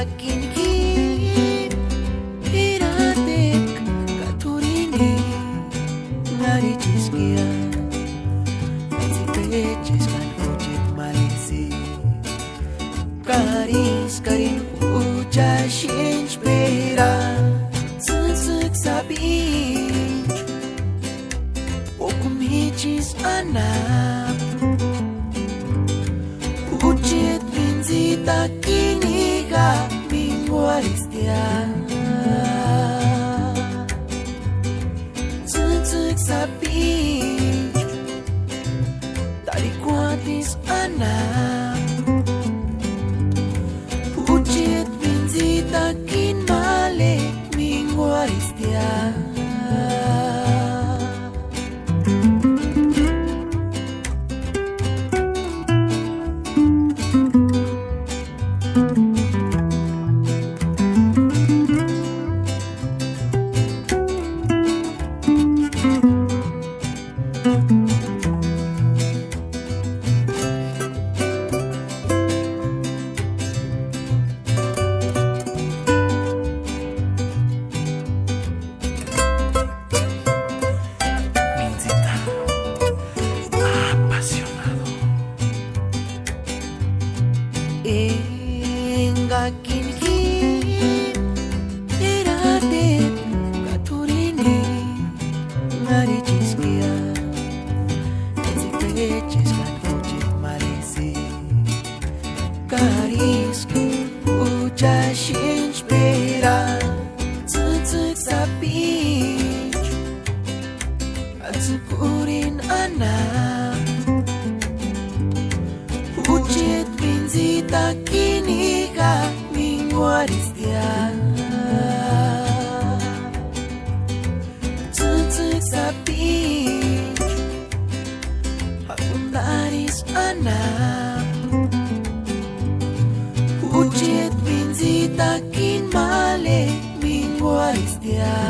kinki iratek katurini ngari chiskia peches kan hojit malisi karis karin uja inspira tsutsuk sabich okumichis anap Ucit pinzita kiniga minguaristia Tsutsuk sabich Tarikuatis anak Ucit pinzita kinmale minguaristia Enga kinki iradet katurini ngari chiskia peches kan hojit malisi karis uja inspira tsutsuk sabich atsukurin anak Ucit pinzita kiniga minguaristia Tsutsuk sabich hakundaris anak Ucit pinzita kinmale minguaristia